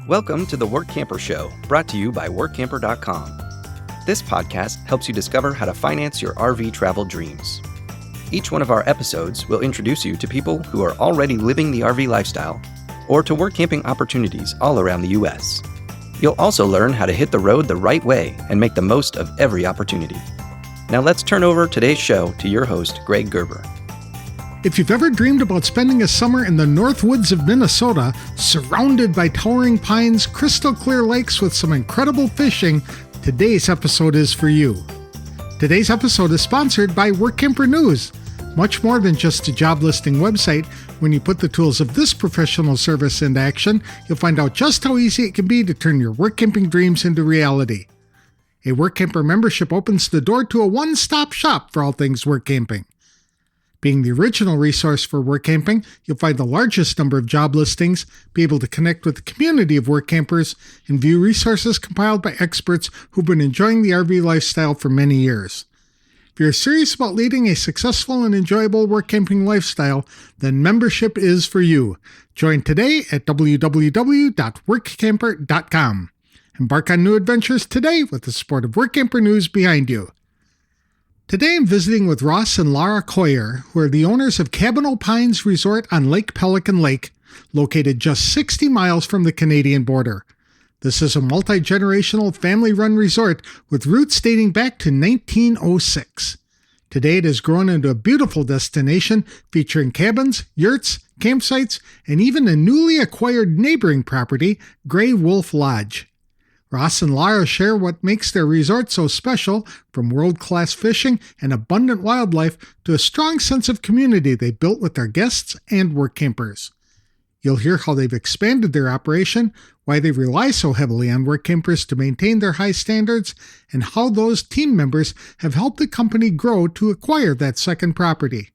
Welcome to the Workamper Show, brought to you by Workamper.com. This podcast helps you discover how to finance your RV travel dreams. Each one of our episodes will introduce you to people who are already living the RV lifestyle or to work camping opportunities all around the U.S. You'll also learn how to hit the road the right way and make the most of every opportunity. Now let's turn over today's show to your host, Greg Gerber. If you've ever dreamed about spending a summer in the north woods of Minnesota, surrounded by towering pines, crystal clear lakes with some incredible fishing, today's episode is for you. Today's episode is sponsored by Workamper News. Much more than just a job listing website, when you put the tools of this professional service into action, you'll find out just how easy it can be to turn your work camping dreams into reality. A Workamper membership opens the door to a one-stop shop for all things work camping. Being the original resource for work camping, you'll find the largest number of job listings, be able to connect with the community of work campers, and view resources compiled by experts who've been enjoying the RV lifestyle for many years. If you're serious about leading a successful and enjoyable work camping lifestyle, then membership is for you. Join today at www.workamper.com. Embark on new adventures today with the support of Workamper News behind you. Today I'm visiting with Ross and Lara Coyer, who are the owners of Cabin Pines Resort on Lake Pelican Lake, located just 60 miles from the Canadian border. This is a multi-generational family-run resort with roots dating back to 1906. Today it has grown into a beautiful destination featuring cabins, yurts, campsites, and even a newly acquired neighboring property, Grey Wolf Lodge. Ross and Lara share what makes their resort so special, from world-class fishing and abundant wildlife to a strong sense of community they built with their guests and work campers. You'll hear how they've expanded their operation, why they rely so heavily on work campers to maintain their high standards, and how those team members have helped the company grow to acquire that second property.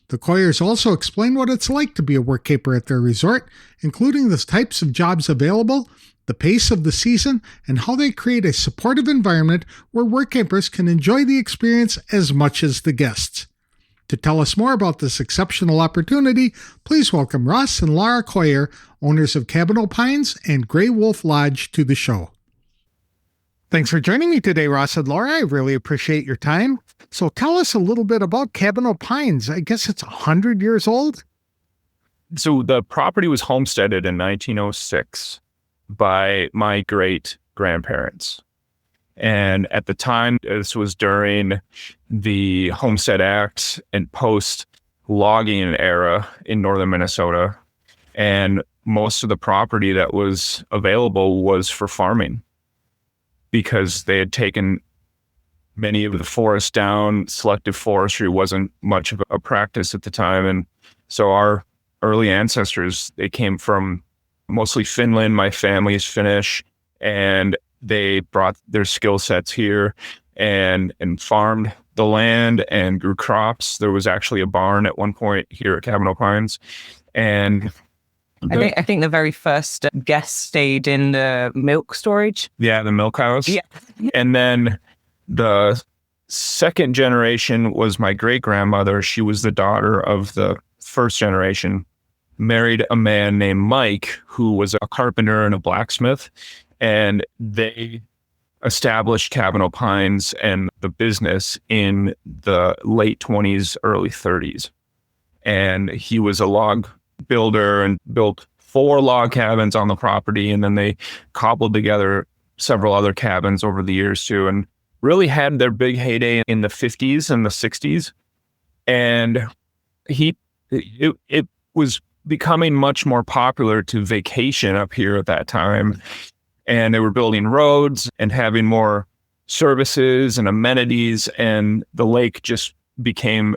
The Coyers also explain what it's like to be a work camper at their resort, including the types of jobs available, the pace of the season, and how they create a supportive environment where work campers can enjoy the experience as much as the guests. To tell us more about this exceptional opportunity, please welcome Ross and Lara Coyer, owners of Cabin Pines and Grey Wolf Lodge, to the show. Thanks for joining me today, Ross and Lara. I really appreciate your time. So tell us a little bit about Cabin Pines. I guess it's 100 years old? So the property was homesteaded in 1906 by my great-grandparents. And at the time, this was during the Homestead Act and post-logging era in northern Minnesota. And most of the property that was available was for farming because they had taken many of the forests down. Selective forestry wasn't much of a practice at the time. And so our early ancestors, they came from mostly Finland. My family is Finnish, and they brought their skill sets here and farmed the land and grew crops. There was actually a barn at one point here at Cabin Pines. And I think the very first guest stayed in the milk storage. Yeah, the milk house. Yeah. And then the second generation was my great-grandmother. She was the daughter of the first generation, married a man named Mike, who was a carpenter and a blacksmith. And they established Cabin Pines and the business in the late 20s, early 30s. And he was a log builder and built 4 log cabins on the property. And then they cobbled together several other cabins over the years too, and really had their big heyday in the 50s and the 60s. And it was becoming much more popular to vacation up here at that time. And they were building roads and having more services and amenities. And the lake just became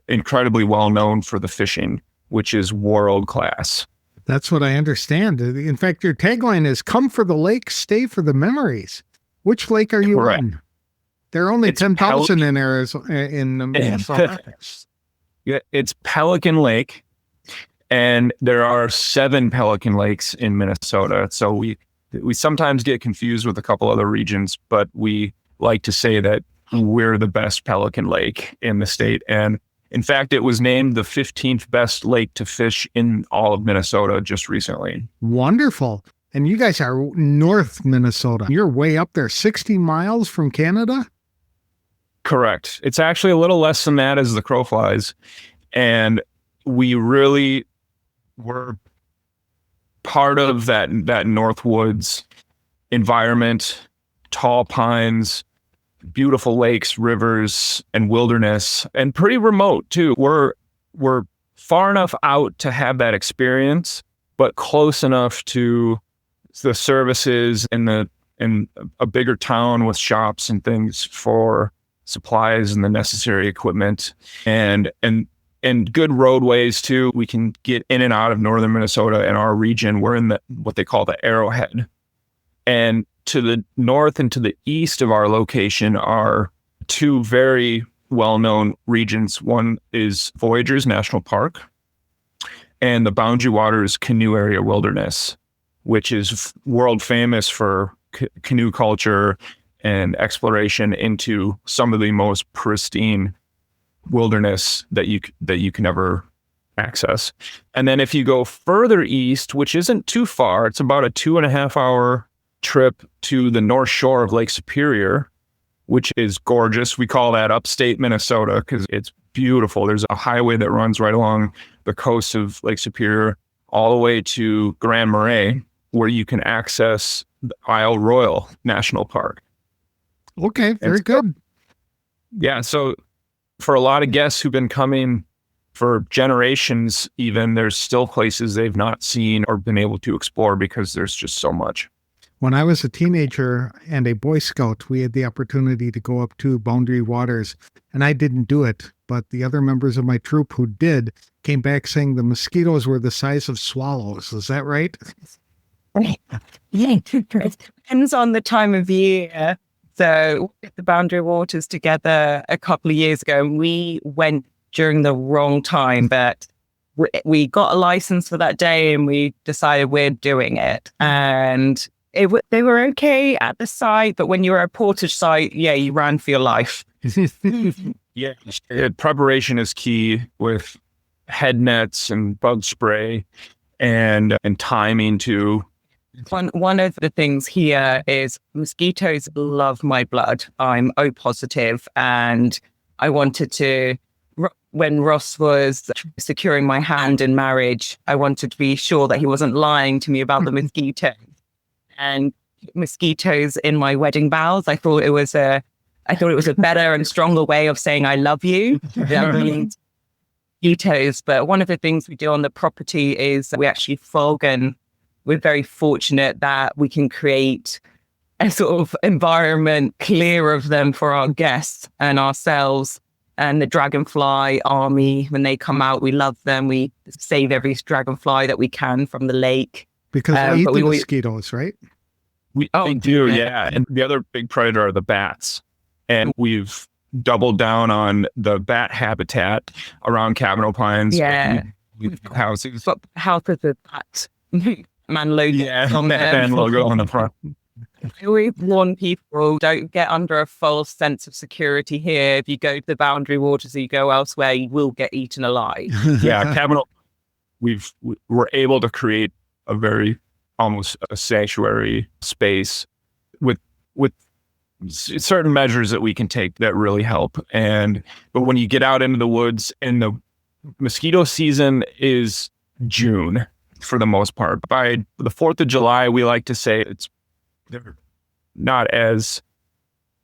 incredibly well known for the fishing, which is world class. That's what I understand. In fact, your tagline is "Come for the lake, stay for the memories." Which lake are you on? There are only 10,000 in Arizona, in Minnesota. Yeah, it's Pelican Lake. And there are 7 Pelican Lakes in Minnesota. So we sometimes get confused with a couple other regions, but we like to say that we're the best Pelican Lake in the state. And in fact, it was named the 15th best lake to fish in all of Minnesota just recently. Wonderful. And you guys are North Minnesota. You're way up there, 60 miles from Canada? Correct. It's actually a little less than that as the crow flies. And we really were part of that Northwoods environment, tall pines, beautiful lakes, rivers, and wilderness, and pretty remote too. We're far enough out to have that experience, but close enough to the services in a bigger town with shops and things for supplies and the necessary equipment, and good roadways too. We can get in and out of northern Minnesota. In our region, we're in what they call the Arrowhead. And to the north and to the east of our location are two very well-known regions. One is Voyageurs National Park and the Boundary Waters Canoe Area Wilderness, which is world famous for canoe culture and exploration into some of the most pristine wilderness that you can ever access. And then if you go further east, which isn't too far, it's about a 2.5-hour trip to the North Shore of Lake Superior, which is gorgeous. We call that upstate Minnesota because it's beautiful. There's a highway that runs right along the coast of Lake Superior all the way to Grand Marais, where you can access the Isle Royale National Park. Okay, very good. Yeah, so for a lot of guests who've been coming for generations, even, there's still places they've not seen or been able to explore because there's just so much. When I was a teenager and a Boy Scout, we had the opportunity to go up to Boundary Waters, and I didn't do it, but the other members of my troop who did came back saying the mosquitoes were the size of swallows. Is that right? Yeah, it depends on the time of year. So we did the Boundary Waters together a couple of years ago, and we went during the wrong time, but we got a license for that day and we decided we're doing it. And they were okay at the site, but when you were at a portage site, yeah, you ran for your life. Yeah, preparation is key with head nets and bug spray and timing too. One of the things here is mosquitoes love my blood. I'm O positive, and I wanted to, when Ross was securing my hand in marriage, I wanted to be sure that he wasn't lying to me about the mosquitoes. And mosquitoes in my wedding vows, I thought it was a better and stronger way of saying I love you. Mosquitoes. But one of the things we do on the property is we actually fog, and we're very fortunate that we can create a sort of environment clear of them for our guests and ourselves. And the dragonfly army, when they come out, we love them. We save every dragonfly that we can from the lake. Because they eat the mosquitoes, right? We do, yeah. And the other big predator are the bats. And we've doubled down on the bat habitat around Cabinal Pines. Yeah. We've houses. But houses with bats. Man logo. Yeah, man logo on the front. We warn people, don't get under a false sense of security here. If you go to the Boundary Waters or you go elsewhere, you will get eaten alive. Yeah, Cabinal, we're able to create a very almost a sanctuary space with certain measures that we can take that really help. But when you get out into the woods, and the mosquito season is June for the most part. By the 4th of July, we like to say they're not as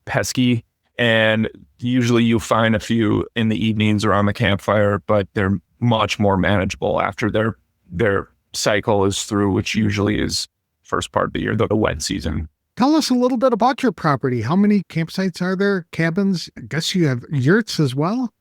pesky, and usually you find a few in the evenings around the campfire, but they're much more manageable after their cycle is through, which usually is first part of the year, the wet season. Tell us a little bit about your property. How many campsites are there? Cabins? I guess you have yurts as well?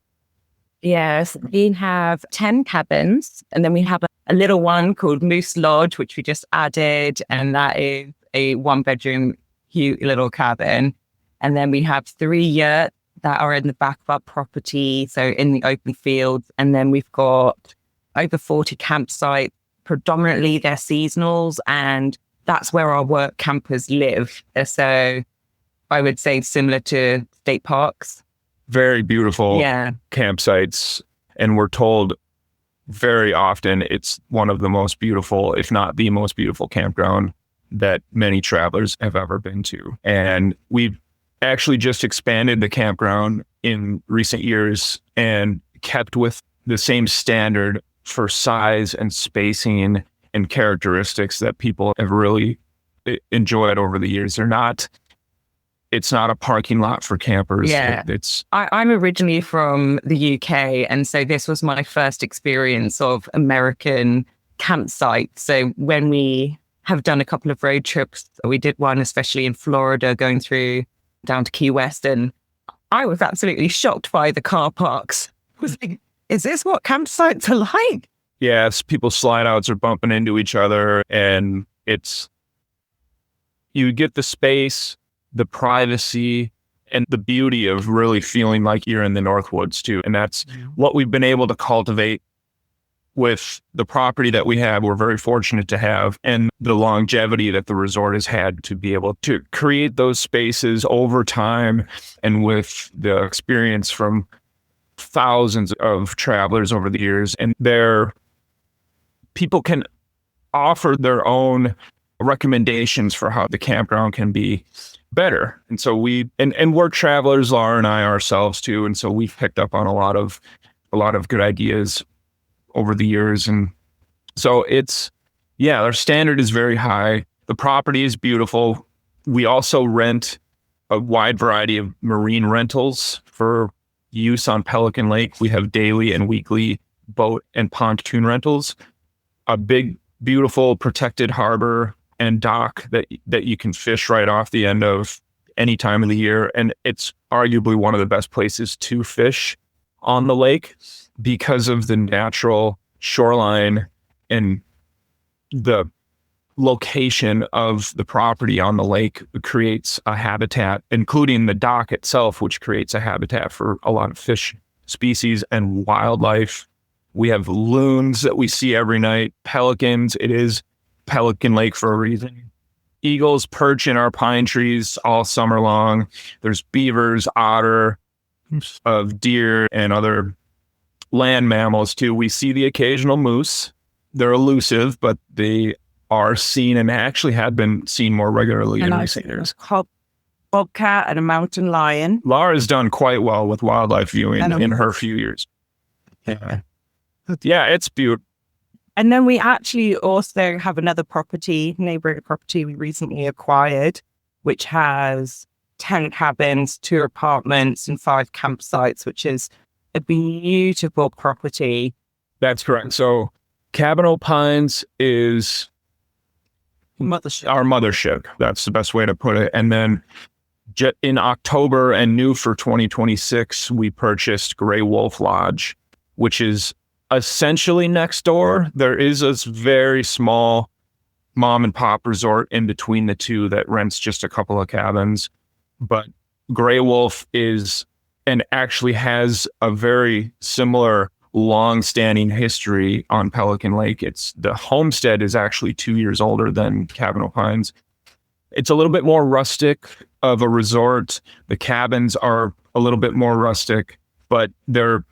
Yes, we have 10 cabins, and then we have a little one called Moose Lodge, which we just added, and that is a 1-bedroom cute little cabin. And then we have 3 yurts that are in the back of our property, so in the open fields. And then we've got over 40 campsites. Predominantly they're seasonals, and that's where our work campers live. So I would say similar to state parks. Very beautiful campsites. And we're told very often it's one of the most beautiful, if not the most beautiful campground that many travelers have ever been to. And we've actually just expanded the campground in recent years and kept with the same standard for size and spacing and characteristics that people have really enjoyed over the years. It's not a parking lot for campers. Yeah. I'm originally from the UK, and so this was my first experience of American campsites. So when we have done a couple of road trips, we did one especially in Florida, going through down to Key West, and I was absolutely shocked by the car parks. I was like, is this what campsites are like? Yes, people's slide outs are bumping into each other, and you get the space, the privacy, and the beauty of really feeling like you're in the Northwoods too. And that's what we've been able to cultivate with the property that we have. We're very fortunate to have, and the longevity that the resort has had to be able to create those spaces over time, and with the experience from thousands of travelers over the years. And people can offer their own recommendations for how the campground can be better. And so and we're travelers, Lara and I ourselves too. And so we've picked up on a lot of good ideas over the years. And so our standard is very high. The property is beautiful. We also rent a wide variety of marine rentals for use on Pelican Lake. We have daily and weekly boat and pontoon rentals, a big, beautiful protected harbor and dock that you can fish right off the end of any time of the year. And it's arguably one of the best places to fish on the lake because of the natural shoreline and the location of the property on the lake creates a habitat, including the dock itself, which creates a habitat for a lot of fish species and wildlife. We have loons that we see every night, pelicans. It is Pelican Lake for a reason. Eagles perch in our pine trees all summer long. There's beavers, otter, of deer, and other land mammals too. We see the occasional moose. They're elusive, but they are seen and actually have been seen more regularly in recent years. Bobcat and a mountain lion. Lara's done quite well with wildlife viewing in her few years. Yeah, it's beautiful. And then we actually also have another neighboring property we recently acquired, which has 10 cabins, 2 apartments, and 5 campsites, which is a beautiful property. That's correct. So Cabinal Pines is our mothership. That's the best way to put it. And then in October and new for 2026, we purchased Gray Wolf Lodge, which is essentially next door. There is a very small mom and pop resort in between the two that rents just a couple of cabins. But Gray Wolf actually has a very similar long-standing history on Pelican Lake. The homestead is actually 2 years older than Cabinal Pines. It's a little bit more rustic of a resort. The cabins are a little bit more rustic, but they're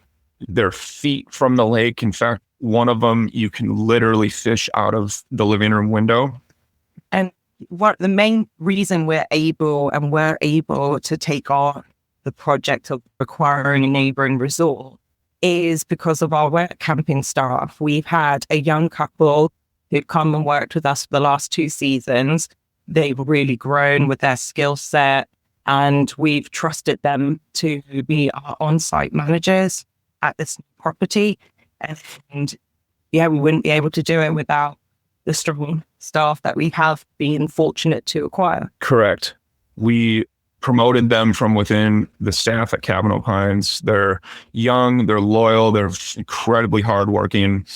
feet from the lake. In fact, one of them you can literally fish out of the living room window. And what the main reason we're able to take on the project of acquiring a neighboring resort is because of our work camping staff. We've had a young couple who've come and worked with us for the last 2 seasons. They've really grown with their skill set, and we've trusted them to be our on-site managers at this property. And we wouldn't be able to do it without the strong staff that we have been fortunate to acquire. Correct. We promoted them from within the staff at Cabinal Pines. They're young, they're loyal, they're incredibly hardworking,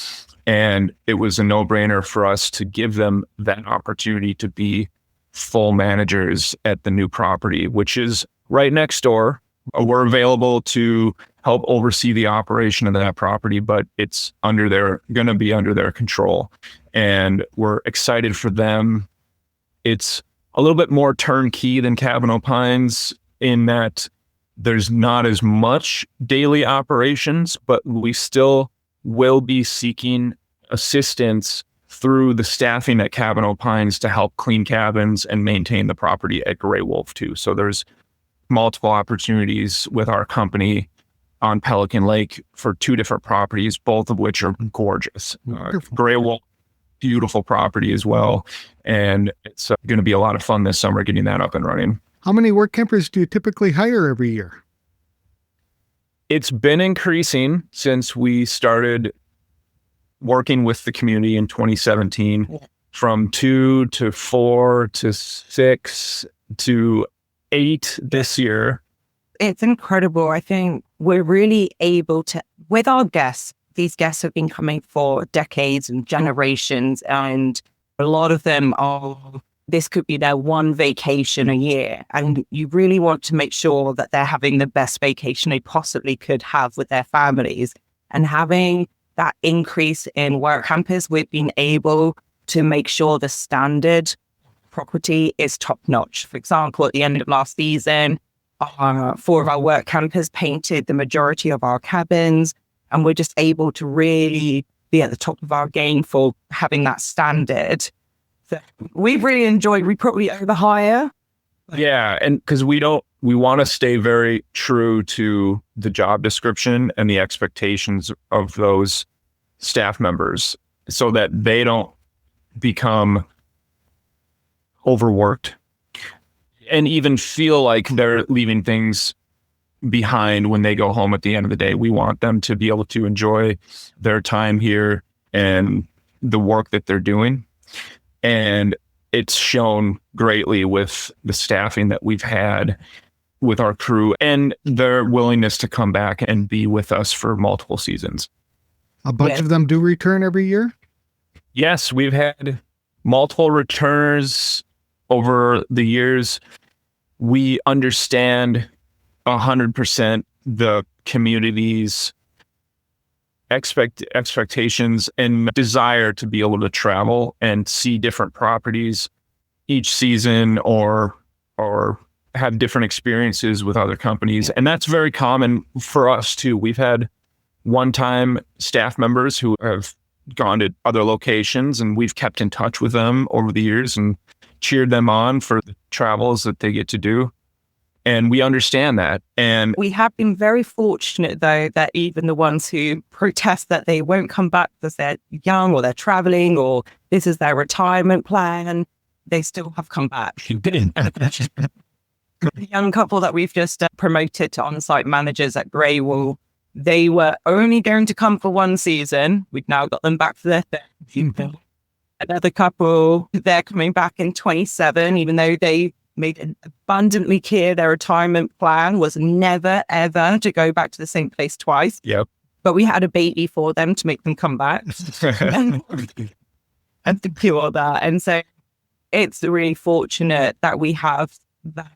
and it was a no-brainer for us to give them that opportunity to be full managers at the new property, which is right next door. We're available to help oversee the operation of that property, but it's going to be under their control. And we're excited for them. It's a little bit more turnkey than Cabinal Pines in that there's not as much daily operations, but we still will be seeking assistance through the staffing at Cabin O'Pines to help clean cabins and maintain the property at Gray Wolf too. So there's multiple opportunities with our company on Pelican Lake for 2 different properties, both of which are gorgeous. Gray Wolf, beautiful property as well. And it's going to be a lot of fun this summer getting that up and running. How many work campers do you typically hire every year? It's been increasing since we started working with the community in 2017, from 2 to 4 to 6 to 8 this year. It's incredible. I think we're really able to, with our guests, these guests have been coming for decades and generations, and a lot of them this could be their one vacation a year. And you really want to make sure that they're having the best vacation they possibly could have with their families. And having that increase in Workampers, we've been able to make sure the standard property is top notch. For example, at the end of last season, 4 of our Workampers painted the majority of our cabins, and we're just able to really be at the top of our game for having that standard. So we've really enjoyed, we probably overhire. Yeah, and because we want to stay very true to the job description and the expectations of those staff members so that they don't become overworked and even feel like they're leaving things behind when they go home at the end of the day. We want them to be able to enjoy their time here and the work that they're doing. And it's shown greatly with the staffing that we've had with our crew and their willingness to come back and be with us for multiple seasons. A bunch of them do return every year? Yes, we've had multiple returners over the years. We understand 100% the community's expectations and desire to be able to travel and see different properties each season or have different experiences with other companies. And that's very common for us too. We've had one-time staff members who have gone to other locations, and we've kept in touch with them over the years and cheered them on for the travels that they get to do. And we understand that. And we have been very fortunate, though, that even the ones who protest that they won't come back because they're young or they're traveling or this is their retirement plan, they still have come back. The young couple that we've just promoted to on-site managers at Grey Wolf, they were only going to come for 1 season. We've now got them back for their third. Another couple, they're coming back in 27, even though they made it abundantly clear their retirement plan was never, ever to go back to the same place twice. Yep. But we had a baby for them to make them come back and to cure that. And so it's really fortunate that we have that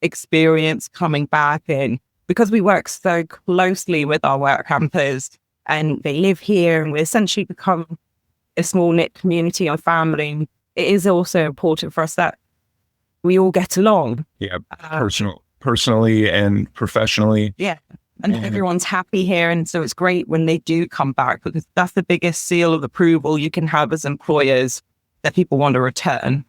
experience coming back in, because we work so closely with our Workampers and they live here and we essentially become a small knit community or family. It is also important for us that we all get along. Yeah, personally and professionally. Yeah. And everyone's happy here. And so it's great when they do come back, because that's the biggest seal of approval you can have as employers, that people want to return.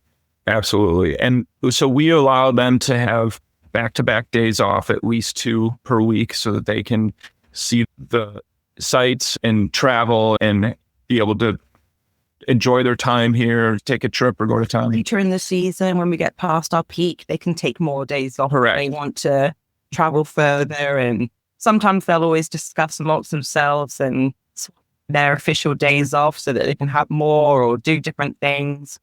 Absolutely. And so we allow them to have back-to-back days off, at least 2 per week, so that they can see the sites and travel and be able to enjoy their time here, take a trip or go to town. Later in the season, when we get past our peak, they can take more days off. Correct. They want to travel further, and sometimes they'll always discuss amongst themselves and their official days off so that they can have more or do different things.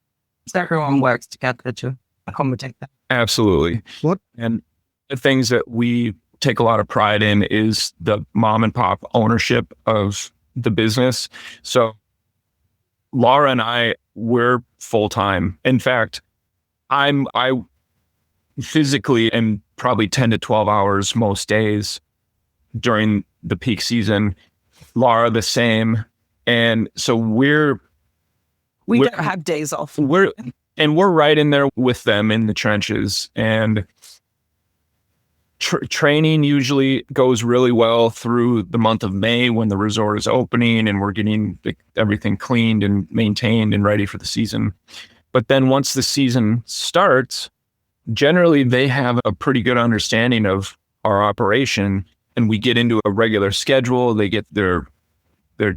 So everyone works together to accommodate that. Absolutely. What? And the things that we take a lot of pride in is the mom and pop ownership of the business. So Lara and we're full-time. In fact, I physically am probably 10 to 12 hours most days during the peak season. Lara the same. And so we don't have days off. We're right in there with them in the trenches. And Training usually goes really well through the month of May when the resort is opening and we're getting everything cleaned and maintained and ready for the season. But then once the season starts, generally they have a pretty good understanding of our operation, and we get into a regular schedule. They get their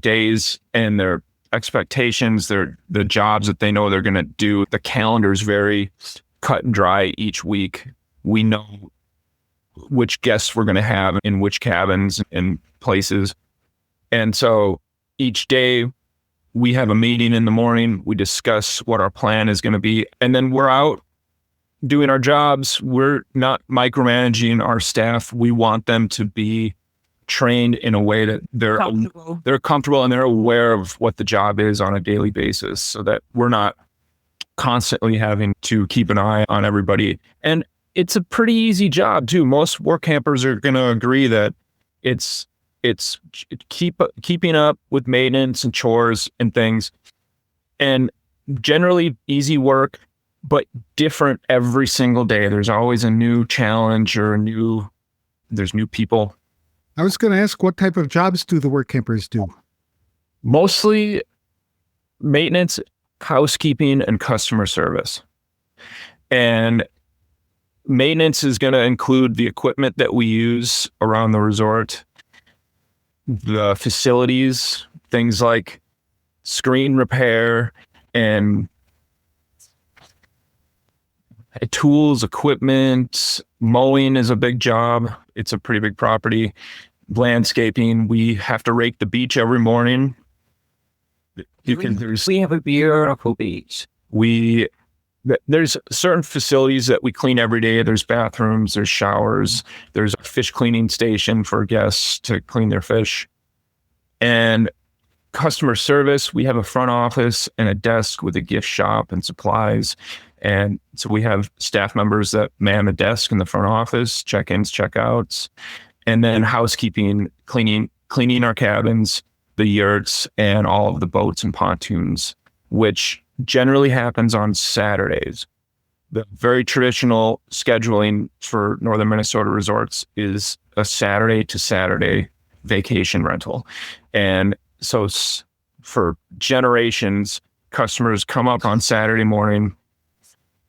days and their expectations, the jobs that they know they're going to do. The calendar is very cut and dry each week. We know which guests we're going to have in which cabins and places. And so each day we have a meeting in the morning. We discuss what our plan is going to be. And then we're out doing our jobs. We're not micromanaging our staff. We want them to be trained in a way that they're comfortable and they're aware of what the job is on a daily basis, so that we're not constantly having to keep an eye on everybody. And it's a pretty easy job too. Most work campers are going to agree that it's keeping up with maintenance and chores and things, and generally easy work, but different every single day. There's always a new challenge or there's new people. I was going to ask, what type of jobs do the work campers do? Mostly maintenance, housekeeping, and customer service. And maintenance is going to include the equipment that we use around the resort, the facilities, things like screen repair and tools, equipment. Mowing is a big job. It's a pretty big property. Landscaping. We have to rake the beach every morning. We have a beautiful beach. There's certain facilities that we clean every day. There's bathrooms, there's showers, there's a fish cleaning station for guests to clean their fish. And customer service, we have a front office and a desk with a gift shop and supplies. And so we have staff members that man the desk in the front office, check-ins, check-outs, and then housekeeping, cleaning our cabins, the yurts, and all of the boats and pontoons, which generally happens on Saturdays. The very traditional scheduling for northern Minnesota resorts is a Saturday to Saturday vacation rental. And so for generations, customers come up on Saturday morning,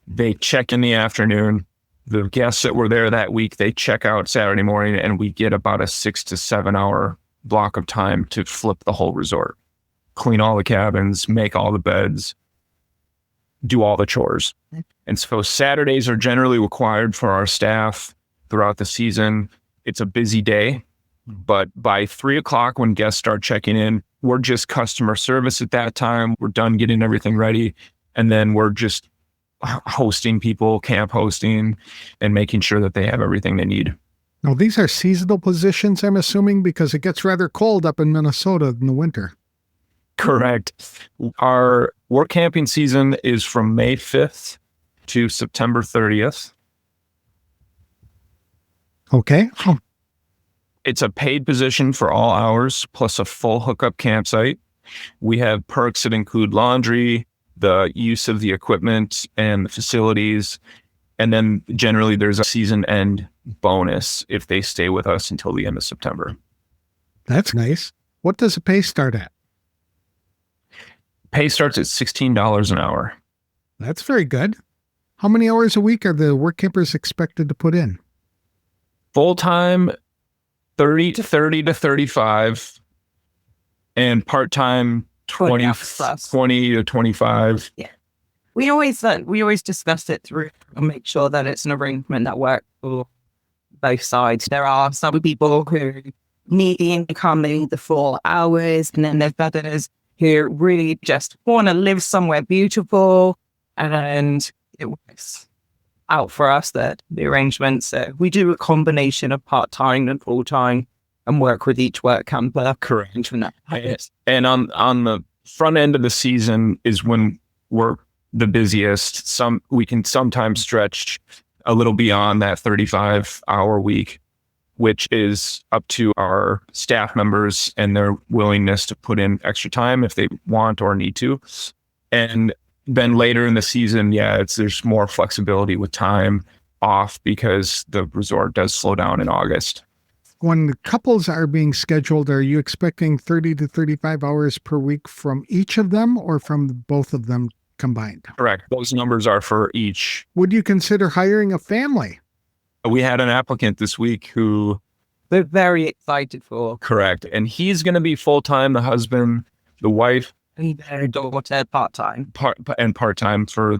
they check in the afternoon. The guests that were there that week, they check out Saturday morning, and we get about a 6 to 7 hour block of time to flip the whole resort, clean all the cabins, make all the beds, do all the chores. And so Saturdays are generally required for our staff throughout the season. It's a busy day, but by 3 o'clock when guests start checking in, we're just customer service at that time. We're done getting everything ready. And then we're just hosting people, camp hosting, and making sure that they have everything they need. Now, these are seasonal positions, I'm assuming, because it gets rather cold up in Minnesota in the winter. Correct. Our work camping season is from May 5th to September 30th. Okay. It's a paid position for all hours, plus a full hookup campsite. We have perks that include laundry, the use of the equipment and the facilities. And then generally there's a season end bonus if they stay with us until the end of September. That's nice. What does the pay start at? Pay starts at $16 an hour. That's very good. How many hours a week are the work campers expected to put in? Full-time, 30 to 35, and part-time, 20 to 25. Yeah. We always discuss it through and make sure that it's an arrangement that works for both sides. There are some people who need the income, they need the full hours, and then there's others who really just want to live somewhere beautiful, and it works out for us that the arrangements. We do a combination of part-time and full-time and work with each work camper. Correct. And on the front end of the season is when we're the busiest. We can sometimes stretch a little beyond that 35-hour week, which is up to our staff members and their willingness to put in extra time if they want or need to. And then later in the season, there's more flexibility with time. off because the resort does slow down in August. When the couples are being scheduled, are you expecting 30 to 35 hours per week from each of them or from both of them combined? Correct. Those numbers are for each. Would you consider hiring a family? We had an applicant this week who, We're very excited for. correct, and he's going to be full-time, the husband, the wife, And their daughter part-time. part-time for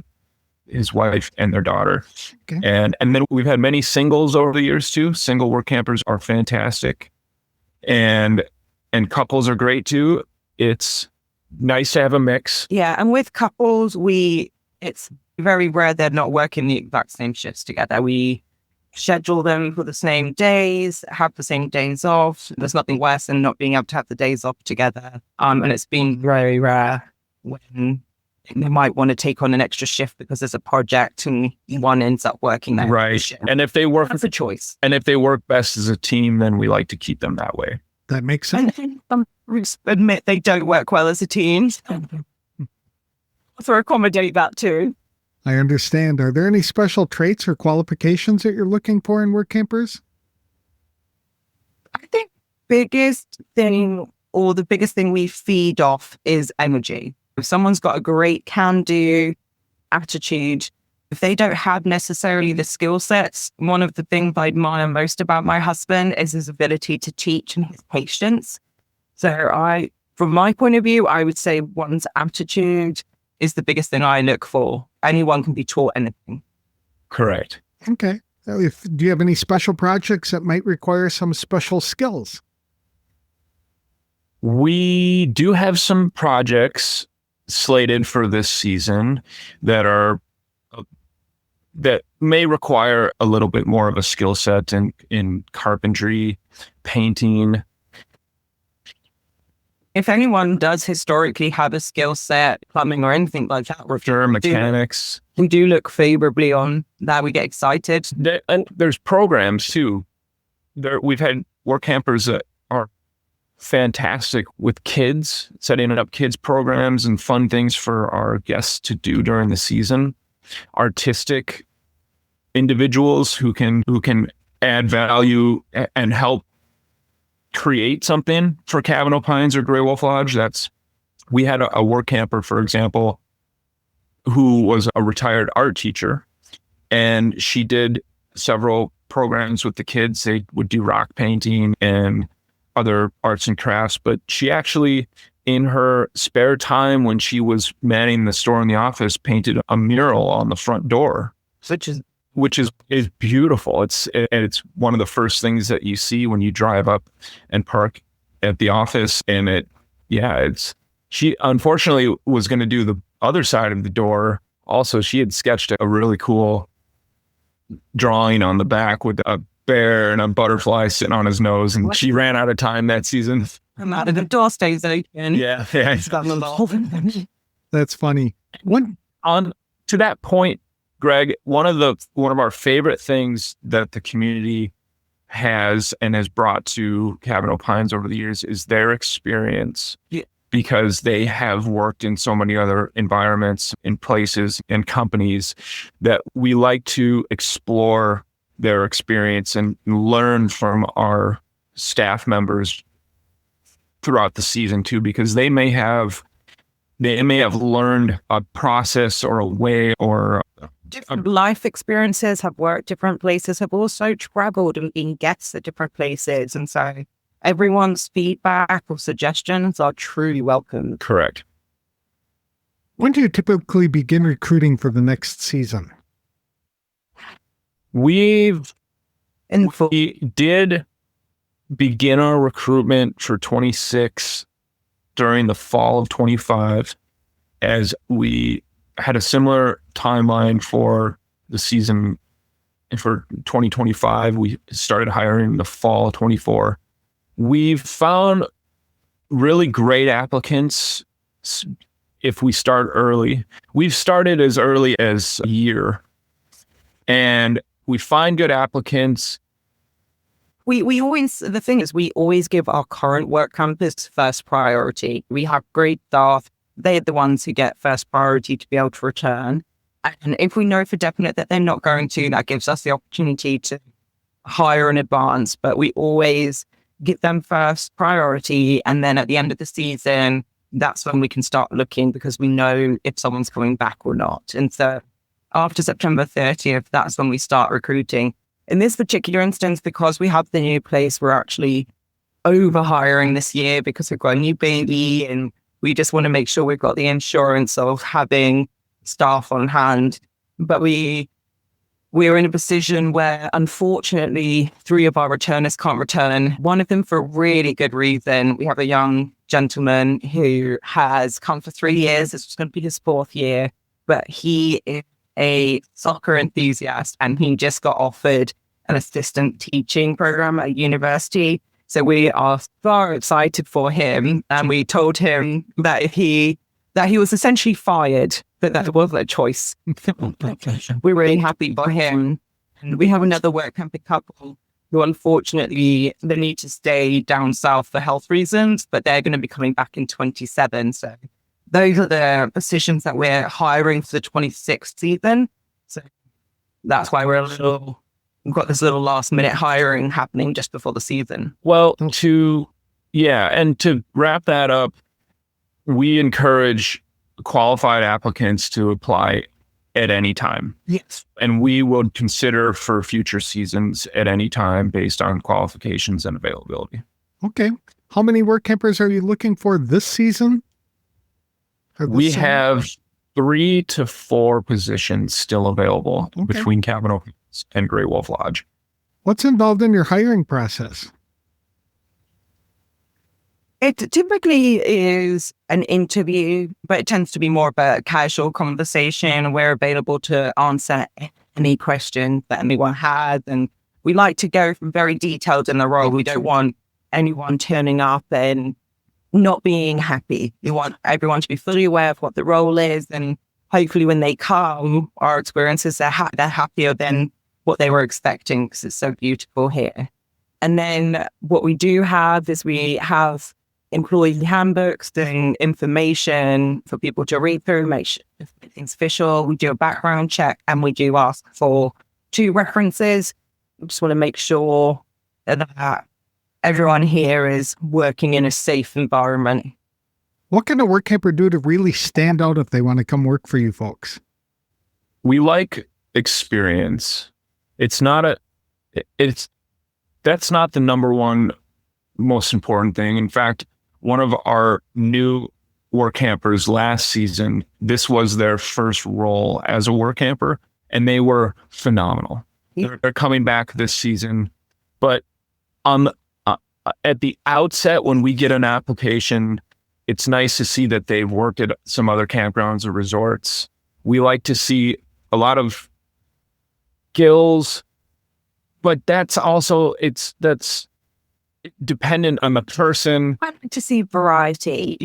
his wife and their daughter. Okay. And then we've had many singles over the years too. Single work campers are fantastic. And couples are great too. It's nice to have a mix. Yeah, and with couples, it's very rare they're not working the exact same shifts together. We schedule them for the same days, have the same days off. There's nothing worse than not being able to have the days off together. And it's been very rare when they might want to take on an extra shift because there's a project and one ends up working that Right. shift. And if they work That's a choice. and if they work best as a team, then we like to keep them that way. That makes sense. And some groups admit they don't work well as a team. So accommodate that too. I understand. Are there any special traits or qualifications that you're looking for in work campers? I think the biggest thing we feed off is energy. If someone's got a great can-do attitude, if they don't have necessarily the skill sets, one of the things I admire most about my husband is his ability to teach and his patience. So from my point of view, I would say one's attitude is the biggest thing I look for. Anyone can be taught anything. Correct. Okay. So do you have any special projects that might require some special skills? We do have some projects slated for this season that may require a little bit more of a skill set in carpentry, painting. If anyone does historically have a skill set, plumbing or anything like that, Sure, mechanics. we do look favorably on that. We get excited. And there's programs too. We've had work campers that are fantastic with kids, setting up kids programs and fun things for our guests to do during the season. Artistic individuals who can add value and help create something for Cavanaugh Pines or Grey Wolf Lodge. We had a work camper, for example, who was a retired art teacher, and she did several programs with the kids. They would do rock painting and other arts and crafts, but she actually, in her spare time when she was manning the store in the office, painted a mural on the front door, which is beautiful. It's one of the first things that you see when you drive up and park at the office. And she unfortunately was going to do the other side of the door. Also, she had sketched a really cool drawing on the back with a bear and a butterfly sitting on his nose. And she ran out of time that season. I'm out of the door stays open. Yeah. That's funny. On to that point, Greg, one of our favorite things that the community has and has brought to Cavanaugh Pines over the years is their experience. Yeah. Because they have worked in so many other environments, in places, and companies, that we like to explore their experience and learn from our staff members throughout the season too, because they may have learned a process or a way or different life experiences, have worked different places, have also traveled and been guests at different places. And so everyone's feedback or suggestions are truly welcome. Correct. When do you typically begin recruiting for the next season? We did begin our recruitment for 26 during the fall of 25, as we had a similar timeline for the season for 2025. We started hiring the fall of 24. We've found really great applicants if we start early. We've started as early as a year, and we find good applicants. We always give our current Workampers first priority. We have great staff. They're the ones who get first priority to be able to return. And if we know for definite that they're not going to, that gives us the opportunity to hire in advance. But we always give them first priority. And then at the end of the season, that's when we can start looking, because we know if someone's coming back or not. And so after September 30th, that's when we start recruiting. In this particular instance, because we have the new place, we're actually over hiring this year because we've got a new baby, and we just want to make sure we've got the insurance of having staff on hand. But we're in a position where, unfortunately, 3 of our returners can't return. One of them for a really good reason. We have a young gentleman who has come for 3 years. This was going to be his 4th year, but he is a soccer enthusiast, and he just got offered an assistant teaching program at university. So we are far excited for him, and we told him that he was essentially fired, but that wasn't a choice. We're really happy for him. And we have another Workamper couple who, unfortunately, they need to stay down south for health reasons, but they're going to be coming back in 27. So those are the positions that we're hiring for the 26th season. So that's why we've got this little last minute hiring happening just before the season. Well, to wrap that up, we encourage qualified applicants to apply at any time. Yes. And we will consider for future seasons at any time based on qualifications and availability. Okay. How many Workampers are you looking for this season? We have 3 to 4 positions still available between Cabin and Grey Wolf Lodge. What's involved in your hiring process? It typically is an interview, but it tends to be more of a casual conversation. We're available to answer any questions that anyone has. And we like to go very detailed in the role. We don't want anyone turning up and not being happy. We want everyone to be fully aware of what the role is. And hopefully when they come, our experiences, they're happier than what they were expecting, because it's so beautiful here. And then what we do have is we have employee handbooks and information for people to read through, make sure everything's official. We do a background check, and we do ask for 2 references. We just want to make sure that everyone here is working in a safe environment. What can a Workamper do to really stand out if they want to come work for you folks? We like experience. That's not the number one most important thing. In fact, one of our new Workampers last season, this was their first role as a Workamper, and they were phenomenal. They're coming back this season. But at the outset, when we get an application, it's nice to see that they've worked at some other campgrounds or resorts. We like to see a lot of skills, but that's dependent on the person. I like to see variety.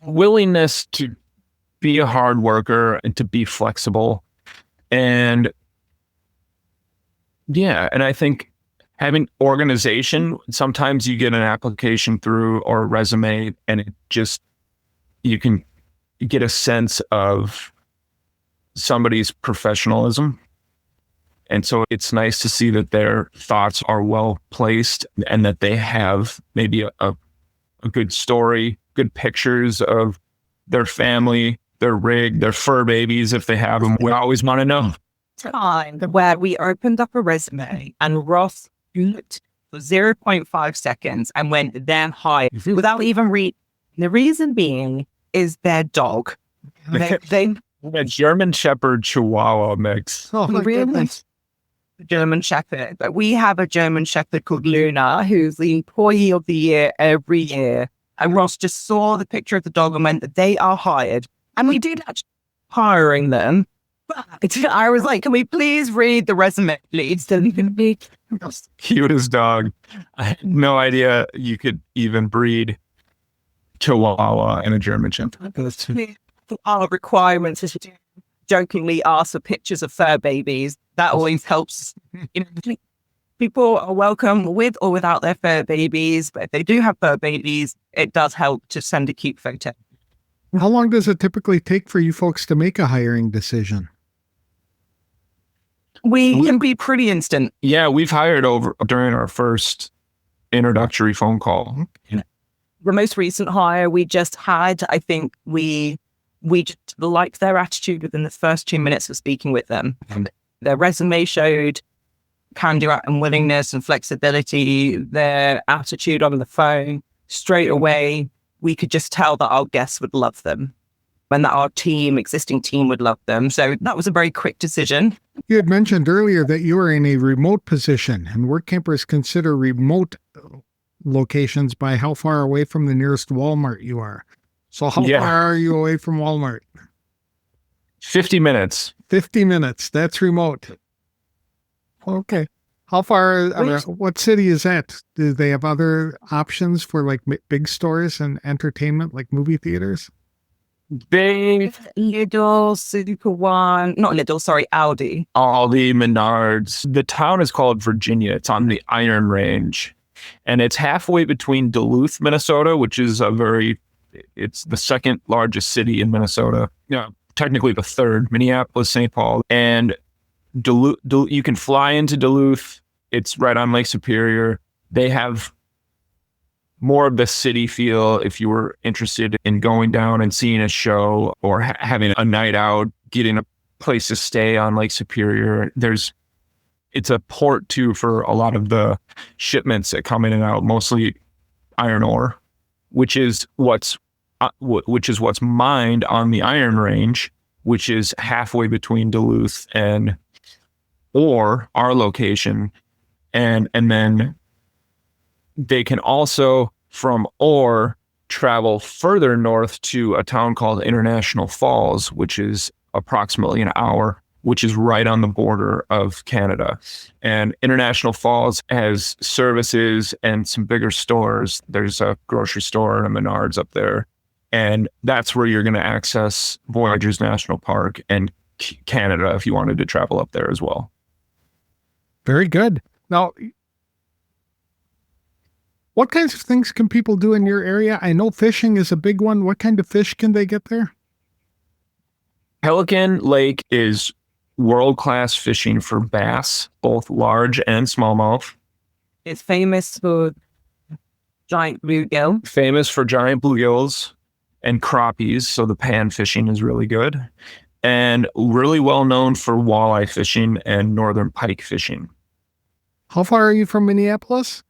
Willingness to be a hard worker and to be flexible. And I think having organization, sometimes you get an application through or a resume, and you can get a sense of somebody's professionalism. And so it's nice to see that their thoughts are well placed and that they have maybe a good story, good pictures of their family, their rig, their fur babies, if they have them. We always want to know. Time where we opened up a resume and Ross looked for 0.5 seconds and went, they're hired, without even reading. The reason being is their dog. They a German Shepherd Chihuahua mix. Oh, my goodness. German Shepherd, but we have a German Shepherd called Luna, who's the employee of the year every year. And Ross just saw the picture of the dog and went that they are hired. And we did actually hiring them. But I was like, can we please read the resume, please? Cutest dog. I had no idea you could even breed Chihuahua and a German Shepherd. Our requirements is to jokingly ask for pictures of fur babies. That always helps. People are welcome with or without their fur babies, but if they do have fur babies, it does help to send a cute photo. How long does it typically take for you folks to make a hiring decision? We can be pretty instant. Yeah, we've hired over during our first introductory phone call. The most recent hire we just had, I think we just liked their attitude within the first 2 minutes of speaking with them. Their resume showed can-do and willingness and flexibility. Their attitude on the phone, straight away, we could just tell that our guests would love them and that our existing team would love them. So that was a very quick decision. You had mentioned earlier that you were in a remote position, and Workampers consider remote locations by how far away from the nearest Walmart you are. So how far are you away from Walmart? 50 minutes. 50 minutes. That's remote. Okay. How far, what city is that? Do they have other options for like big stores and entertainment, like movie theaters? Lidl, Super One, not Lidl, sorry, Aldi. Aldi, Menards. The town is called Virginia. It's on the Iron Range. And it's halfway between Duluth, Minnesota, which is it's the second largest city in Minnesota. Yeah, technically the third, Minneapolis, St. Paul. And Duluth, you can fly into Duluth. It's right on Lake Superior. They have more of the city feel if you were interested in going down and seeing a show or having a night out, getting a place to stay on Lake Superior. It's a port too for a lot of the shipments that come in and out, mostly iron ore, which is what's mined on the Iron Range, which is halfway between Duluth and our location. And then they can also, from ore, travel further north to a town called International Falls, which is approximately an hour, which is right on the border of Canada. And International Falls has services and some bigger stores. There's a grocery store and a Menards up there. And that's where you're going to access Voyageurs National Park and Canada if you wanted to travel up there as well. Very good. Now, what kinds of things can people do in your area? I know fishing is a big one. What kind of fish can they get there? Pelican Lake is world-class fishing for bass, both large and smallmouth. It's famous for giant bluegill. Famous for giant bluegills and crappies, so the pan fishing is really good. And really well known for walleye fishing and northern pike fishing. How far are you from Minneapolis?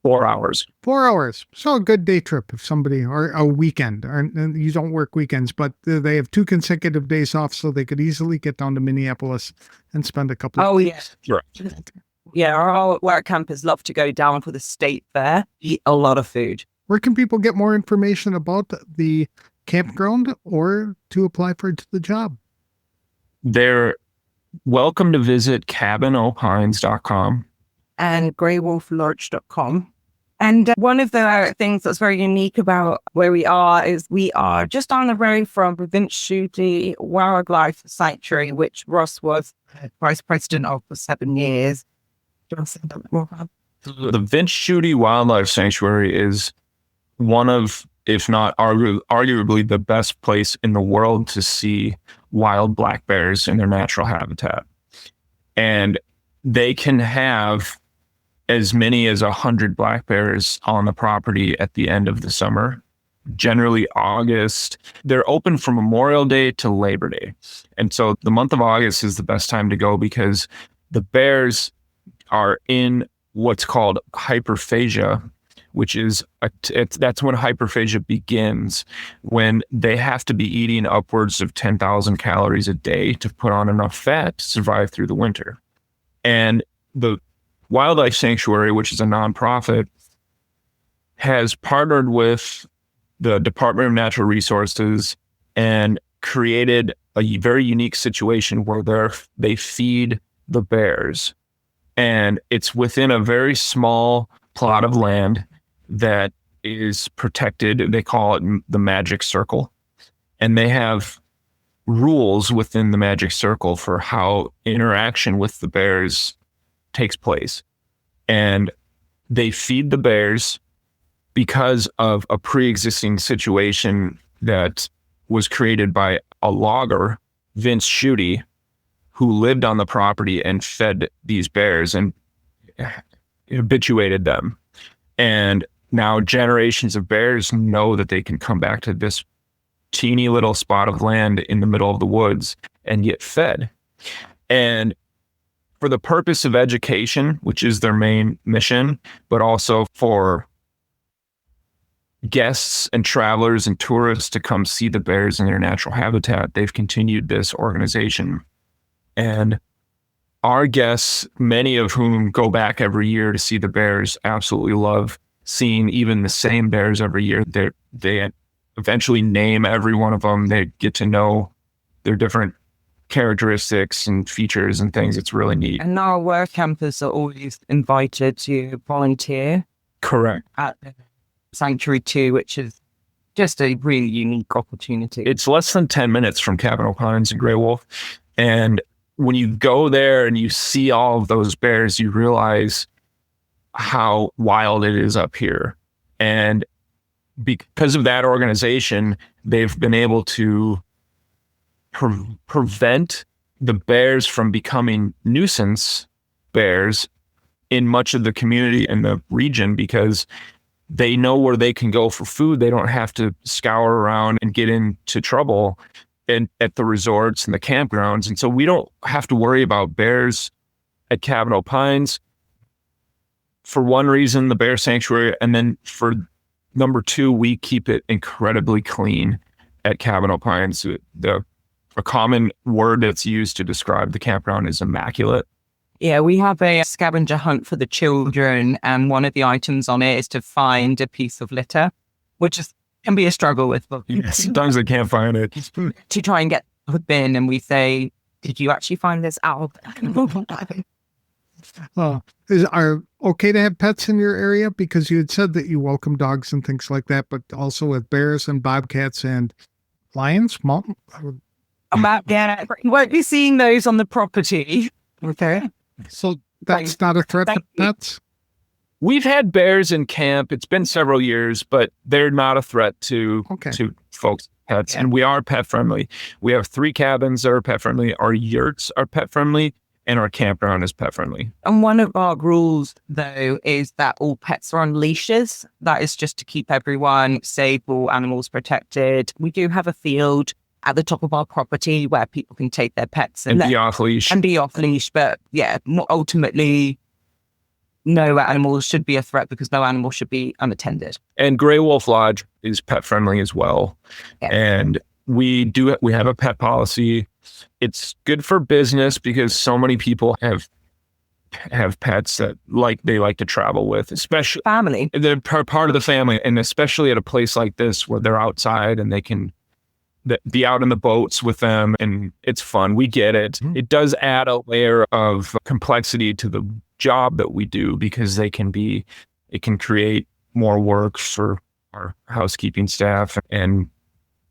4 hours. 4 hours. So a good day trip if somebody, or a weekend. Or you don't work weekends, but they have 2 consecutive days off, so they could easily get down to Minneapolis and spend a couple of days. Right. Yeah, our Workampers love to go down for the state fair, eat a lot of food. Where can people get more information about the campground or to apply for the job? They're welcome to visit cabinopines.com. and greywolflodge.com. And one of the things that's very unique about where we are is we are just on the road from the Vince Schutte Wildlife Sanctuary, which Ross was vice president of for 7 years. Do you want to say that more? The Vince Schutte Wildlife Sanctuary is one of, if not arguably the best place in the world to see wild black bears in their natural habitat. And they can have as many as 100 black bears on the property at the end of the summer, generally August. They're open from Memorial Day to Labor Day. And so the month of August is the best time to go because the bears are in what's called hyperphagia, which is that's when hyperphagia begins, when they have to be eating upwards of 10,000 calories a day to put on enough fat to survive through the winter. And the Wildlife Sanctuary, which is a nonprofit, has partnered with the Department of Natural Resources and created a very unique situation where they feed the bears. And it's within a very small plot of land that is protected. They call it the Magic Circle. And they have rules within the Magic Circle for how interaction with the bears takes place. And they feed the bears because of a pre-existing situation that was created by a logger, Vince Schutte, who lived on the property and fed these bears and habituated them. And now generations of bears know that they can come back to this teeny little spot of land in the middle of the woods and get fed. And for the purpose of education, which is their main mission, but also for guests and travelers and tourists to come see the bears in their natural habitat, they've continued this organization. And our guests, many of whom go back every year to see the bears, absolutely love seeing even the same bears every year. They eventually name every one of them. They get to know their different characteristics and features and things. It's really neat. And our Workampers are always invited to volunteer. Correct. At the Sanctuary too, which is just a really unique opportunity. It's less than 10 minutes from Cabin Pines and Grey Wolf. And when you go there and you see all of those bears, you realize how wild it is up here. And because of that organization, they've been able to prevent the bears from becoming nuisance bears in much of the community and the region, because they know where they can go for food. They don't have to scour around and get into trouble at the resorts and the campgrounds. And so we don't have to worry about bears at Cabin Pines. For one reason, the bear sanctuary, and then for number two, we keep it incredibly clean at Cabin Pines. A common word that's used to describe the campground is immaculate. Yeah, we have a scavenger hunt for the children, and one of the items on it is to find a piece of litter, which can be a struggle with. Yeah, sometimes they can't find it. To try and get the bin, and we say, "Did you actually find this out?" Are okay to have pets in your area? Because you had said that you welcome dogs and things like that, but also with bears and bobcats and lions. Yeah, you won't be seeing those on the property. Okay. So that's not a threat to pets? We've had bears in camp. It's been several years, but they're not a threat to folks' pets. Yeah. And we are pet friendly. We have 3 cabins that are pet friendly. Our yurts are pet friendly, and our campground is pet friendly. And one of our rules, though, is that all pets are on leashes. That is just to keep everyone safe, all animals protected. We do have a field at the top of our property where people can take their pets and be off leash. And be off leash. But yeah, ultimately, no animals should be a threat because no animal should be unattended. And Grey Wolf Lodge is pet friendly as well. Yeah. And we have a pet policy. It's good for business because so many people have pets that they like to travel with, especially family. They're part of the family, and especially at a place like this where they're outside and they can be out in the boats with them, and it's fun. We get it. Mm-hmm. It does add a layer of complexity to the job that we do because it can create more work for our housekeeping staff, and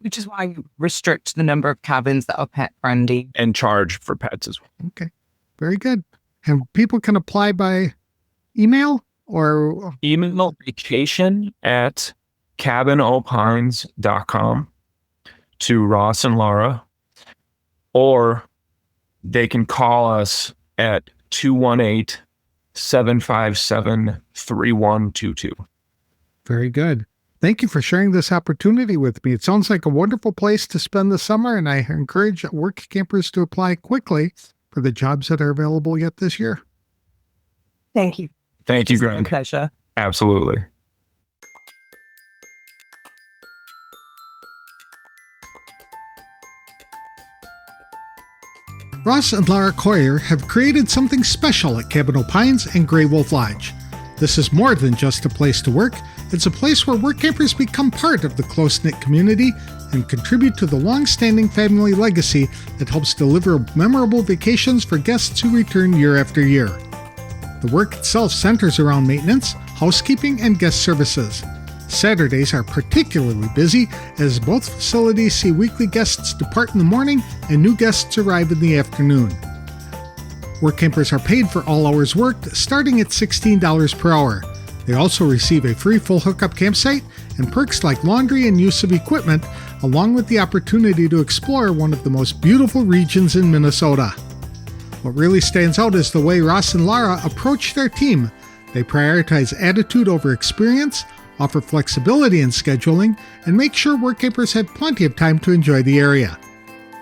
which is why we restrict the number of cabins that are pet friendly and charge for pets as well. Okay, very good. And people can apply by email or email vacation@cabinopines.com to Ross and Lara, or they can call us at 218-757-3122. Very good. Thank you for sharing this opportunity with me. It sounds like a wonderful place to spend the summer, and I encourage work campers to apply quickly for the jobs that are available yet this year. Thank you. Thank you, Greg. It's a pleasure. Absolutely. Ross and Lara Coyer have created something special at Cabin Pines and Grey Wolf Lodge. This is more than just a place to work. It's a place where work campers become part of the close-knit community and contribute to the long-standing family legacy that helps deliver memorable vacations for guests who return year after year. The work itself centers around maintenance, housekeeping, and guest services. Saturdays are particularly busy as both facilities see weekly guests depart in the morning and new guests arrive in the afternoon. Work campers are paid for all hours worked, starting at $16 per hour. They also receive a free full hookup campsite and perks like laundry and use of equipment, along with the opportunity to explore one of the most beautiful regions in Minnesota. What really stands out is the way Ross and Lara approach their team. They prioritize attitude over experience, offer flexibility in scheduling, and make sure Workampers have plenty of time to enjoy the area.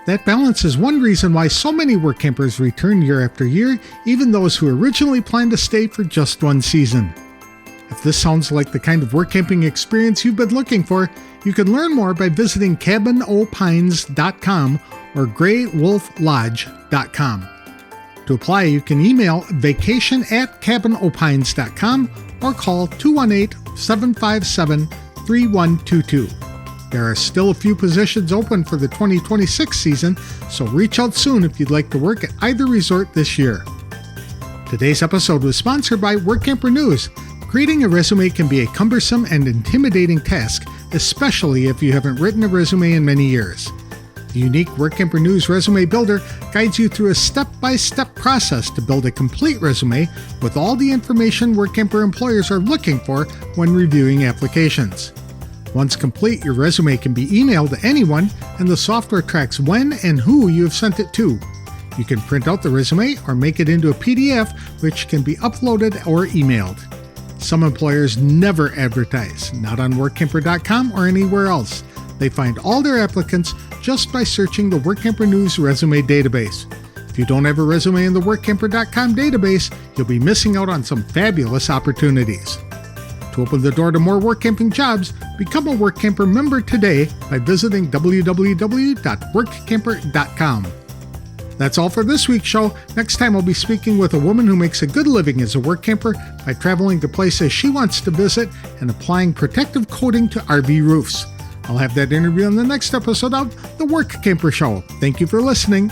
That balance is one reason why so many Workampers return year after year, even those who originally planned to stay for just one season. If this sounds like the kind of workcamping experience you've been looking for, you can learn more by visiting cabinopines.com or greywolflodge.com. To apply, you can email vacation@cabinopines.com or call 218-757-3122. There are still a few positions open for the 2026 season, so reach out soon if you'd like to work at either resort this year. Today's episode was sponsored by Workamper News. Creating a resume can be a cumbersome and intimidating task, especially if you haven't written a resume in many years. The unique Workamper News Resume Builder guides you through a step-by-step process to build a complete resume with all the information Workamper employers are looking for when reviewing applications. Once complete, your resume can be emailed to anyone, and the software tracks when and who you have sent it to. You can print out the resume or make it into a PDF, which can be uploaded or emailed. Some employers never advertise, not on Workamper.com or anywhere else. They find all their applicants just by searching the Workamper News Resume Database. If you don't have a resume in the Workamper.com database, you'll be missing out on some fabulous opportunities. To open the door to more Workamping jobs, become a Workamper member today by visiting www.workamper.com. That's all for this week's show. Next time I'll be speaking with a woman who makes a good living as a Workamper by traveling to places she wants to visit and applying protective coating to RV roofs. I'll have that interview on the next episode of The Workamper Show. Thank you for listening.